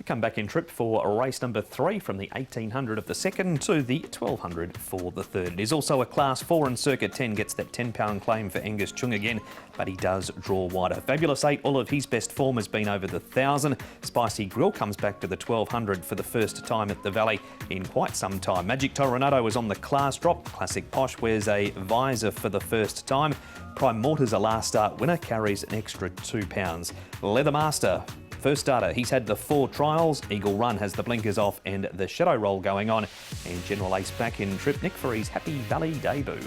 Come back in trip for race number 3 from the 1800 of the second to the 1200 for the third. It is also a Class 4 and Circuit 10 gets that £10 claim for Angus Chung again, but he does draw wider. Fabulous 8, all of his best form has been over the 1000. Spicy Grill comes back to the 1200 for the first time at the Valley in quite some time. Magic Toronado is on the class drop. Classic Posh wears a visor for the first time. Prime Mortar's a last start winner, carries an extra £2. Leather Master, first starter, he's had the 4 trials. Eagle Run has the blinkers off and the shadow roll going on. And General Ace back in trip, Nick, for his Happy Valley debut.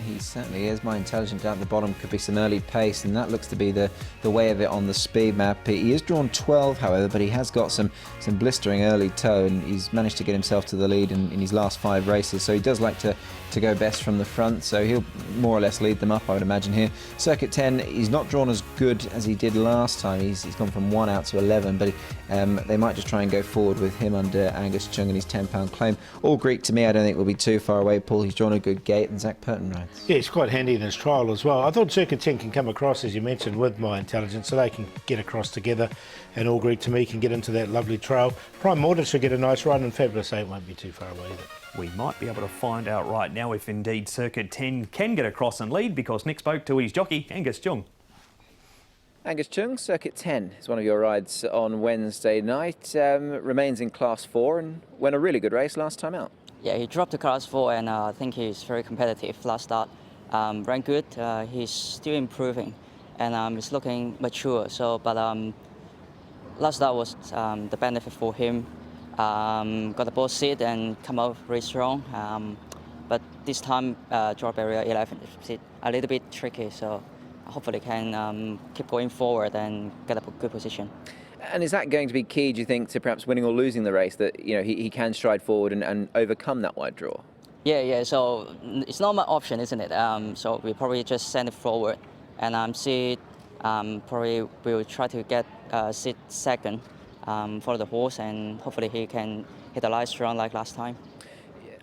He certainly is. My Intelligent down at the bottom could be some early pace, and that looks to be the way of it on the speed map. He is drawn 12, however, but he has got some blistering early toe, and he's managed to get himself to the lead in his last 5 races. So he does like to go best from the front, so he'll more or less lead them up, I would imagine, here. Circuit 10, he's not drawn as good as he did last time. He's gone from 1 out to 11, but they might just try and go forward with him under Angus Chung and his £10 claim. All Greek to me, I don't think will be too far away. Paul, he's drawn a good gate, and Zach Purton rides. Yeah, it's quite handy in his trial as well. I thought Circuit 10 can come across, as you mentioned, with My Intelligence, so they can get across together, and All Greek to me can get into that lovely trail. Prime Mortar should get a nice run, and Fabulous 8 won't be too far away either. We might be able to find out right now if indeed Circuit 10 can get across and lead, because Nick spoke to his jockey, Angus Chung. Angus Chung, Circuit 10 is one of your rides on Wednesday night. Remains in Class 4 and won a really good race last time out. Yeah, he dropped to Class 4 and I think he's very competitive last start. Ran good, he's still improving and he's looking mature. So, but last start was the benefit for him. Got the ball seat and come out very strong. But this time, draw barrier 11 is a little bit tricky. So hopefully can keep going forward and get a good position. And is that going to be key, do you think, to perhaps winning or losing the race, that he can stride forward and overcome that wide draw? Yeah. So it's not my option, isn't it? So we probably just send it forward, and see. Probably we'll try to get sit second for the horse, and hopefully he can hit a nice run like last time.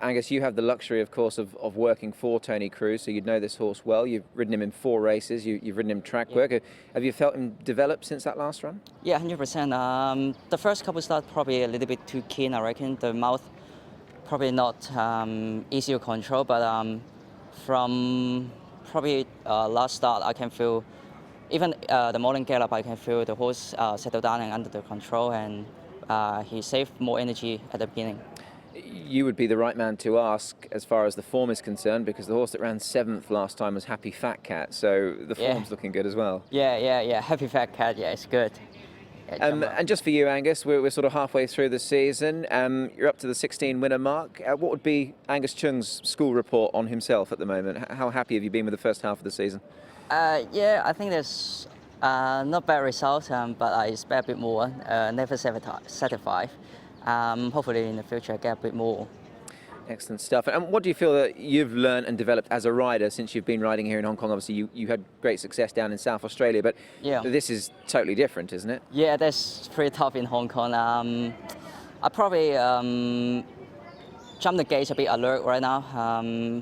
Angus, you have the luxury, of course, of working for Tony Cruz, so you'd know this horse well. You've ridden him in 4 races. You've ridden him track work. Have you felt him develop since that last run? Yeah, 100%. The first couple starts probably a little bit too keen, I reckon. The mouth probably not easy to control, but from probably last start, I can feel, even the morning gallop, I can feel the horse settle down and under the control, and he saved more energy at the beginning. You would be the right man to ask as far as the form is concerned, because the horse that ran 7th last time was Happy Fat Cat, so the form's looking good as well. Yeah. Happy Fat Cat, yeah, it's good. Yeah, and just for you, Angus, we're sort of halfway through the season. You're up to the 16 winner mark. What would be Angus Chung's school report on himself at the moment? How happy have you been with the first half of the season? Yeah, I think there's not bad results, but I expect a bit more. Never satisfied. Hopefully in the future I get a bit more. Excellent stuff. And what do you feel that you've learned and developed as a rider since you've been riding here in Hong Kong? Obviously you had great success down in South Australia, but this is totally different, isn't it? Yeah, that's pretty tough in Hong Kong. I probably jump the gates a bit alert right now.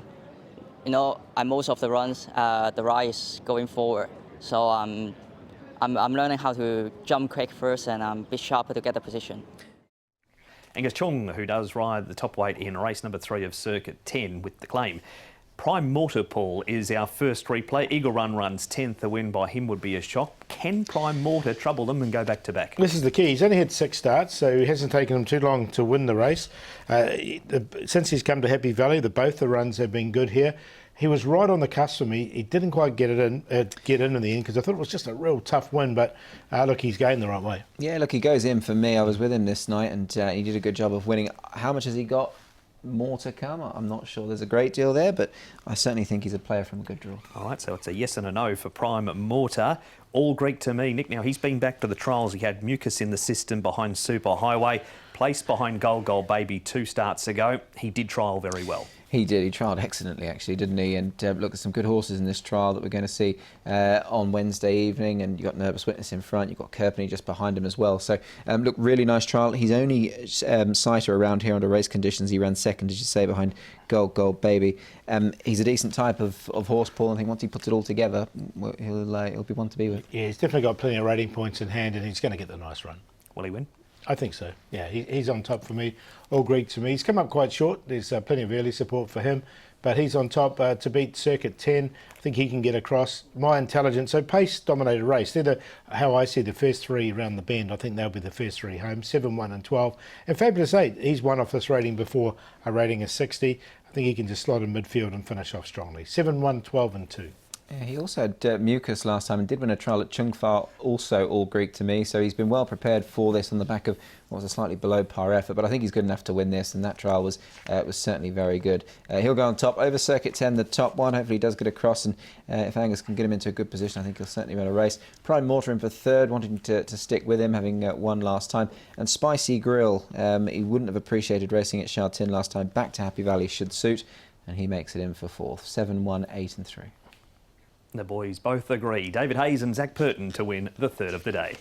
Most of the runs, the ride is going forward. So I'm learning how to jump quick first and be sharper to get the position. Angus Chung, who does ride the top weight in race number 3 of Circuit 10 with the claim. Prime Mortar, Paul, is our first replay. Eagle Run runs 10th. A win by him would be a shock. Can Prime Mortar trouble them and go back to back? This is the key. He's only had 6 starts, so it hasn't taken him too long to win the race. Since he's come to Happy Valley, both the runs have been good here. He was right on the cusp for me. He didn't quite get in the end, because I thought it was just a real tough win, but look, he's going the right way. Yeah, look, he goes in for me. I was with him this night, and he did a good job of winning. How much has he got? More to come? I'm not sure there's a great deal there, but I certainly think he's a player from a good draw. All right, so it's a yes and a no for Prime Mortar. All Greek to me. Nick, now he's been back to the trials. He had mucus in the system behind Super Highway, placed behind Gold Baby 2 starts ago. He did trial very well. He did. He trialled excellently, actually, didn't he? And look, there's some good horses in this trial that we're going to see on Wednesday evening. And you've got Nervous Witness in front. You've got Kerpenny just behind him as well. So, look, really nice trial. He's only sighter around here under race conditions. He ran second, as you say, behind Gold Baby. He's a decent type of horse, Paul. I think once he puts it all together, he'll be one to be with. Yeah, he's definitely got plenty of rating points in hand, and he's going to get the nice run. Will he win? I think so. Yeah, he's on top for me. All Greek to me. He's come up quite short. There's plenty of early support for him, but he's on top to beat Circuit 10. I think he can get across. My Intelligence. So pace dominated race. They're how I see the first three around the bend. I think they'll be the first three home. 7, 1, and 12. And Fabulous 8. He's won off this rating before a rating of 60. I think he can just slot in midfield and finish off strongly. 7, 1, 12, and 2. Yeah, he also had Mucus last time and did win a trial at Chung Fa, also all Greek to me, so he's been well prepared for this on the back of what was a slightly below par effort, but I think he's good enough to win this, and that trial was certainly very good. He'll go on top over Circuit 10, the top one. Hopefully he does get across, and if Angus can get him into a good position, I think he'll certainly win a race. Pride Mortar in for third, wanting to stick with him, having won last time. And Spicy Grill, he wouldn't have appreciated racing at Sha Tin last time. Back to Happy Valley should suit, and he makes it in for fourth. 7, 1, 8, and 3. The boys both agree. David Hayes and Zach Purton to win the third of the day.